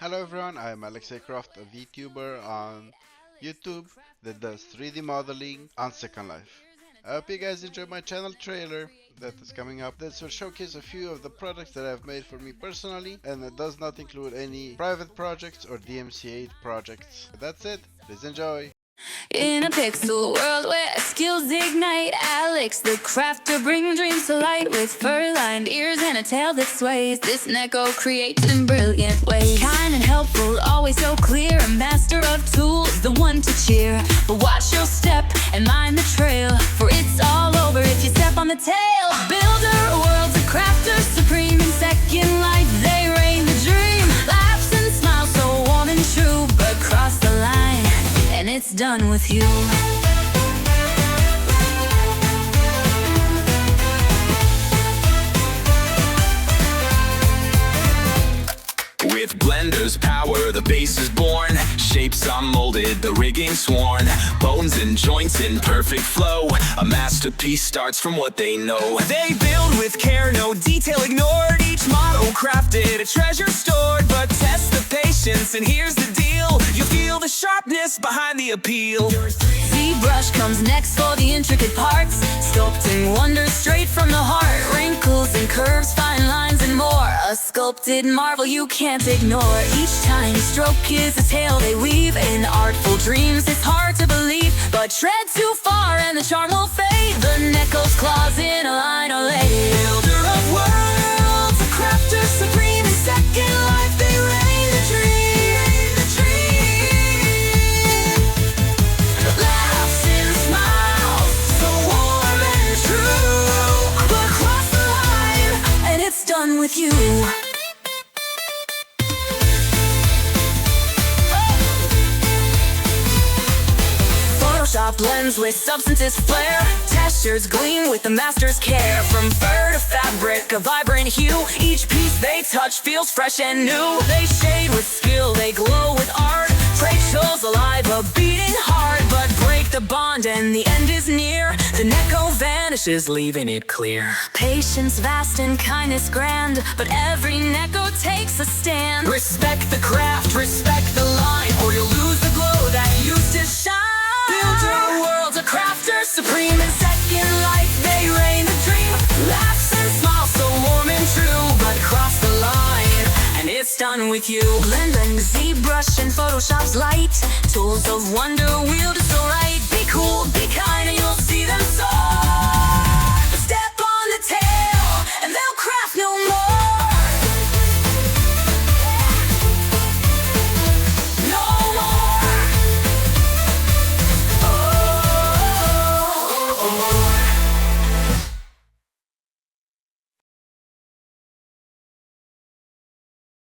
Hello everyone, I'm Alexei Croft, a VTuber on YouTube that does 3D modeling on Second Life. I hope you guys enjoy my channel trailer that is coming up. This will showcase a few of the products that I've made for me personally, and it does not include any private projects or DMCA projects. But that's it, please enjoy! In a pixel world where skills ignite, Alex the crafter brings dreams to light. With fur-lined ears and a tail that sways, this Neko creates in brilliant ways. Kind and helpful, always so clear, a master of tools, the one to cheer. But watch your step and mind the trail, for it's all over if you step on the tail. Builder, world's a crafter, supreme in Second Life, they reign the dream. Laughs and smiles so warm and true, but cross the line and it's done with you. With Blender's power, the base is born. Shapes are molded, the rigging sworn. Bones and joints in perfect flow. A masterpiece starts from what they know. They build with care, no detail ignored. Each model crafted, a treasure stored. But test the patience, and here's the deal. You'll feel the sharpness behind the appeal. ZBrush comes next for the intricate parts, sculpting wonders straight from the heart. Wrinkles and curves, fine lines and more, a sculpted marvel you can't ignore. Each tiny stroke is a tale they weave in artful dreams. It's hard to believe, but tread too far and the charm will fade. The Neko's claws in a line are laid. Builder of worlds, a crafter supreme in Second Life, they reign the dream, the dream. Laughs and smiles, So warm and true, but cross the line and it's done with you. Photoshop blends with substance's flair. Textures gleam with the master's care. From fur to fabric, a vibrant hue. Each piece they touch feels fresh and new. They shade with skill, they glow with art. Rachel's alive, a beating heart. But break the bond and the end is near. The Neko vanishes, leaving it clear. Patience vast and kindness grand, but every Neko takes a stand. respect the craft, respect the line, or you'll lose the glow that used to shine. Builder, world's a crafter, supreme in Second Life, they reign the dream. Laughs and smiles so warm and true, but cross the line and it's done with you. Blending ZBrush and Photoshop's light, tools of wonder wielded so right. Be cool, be kind, and you'll see them soar.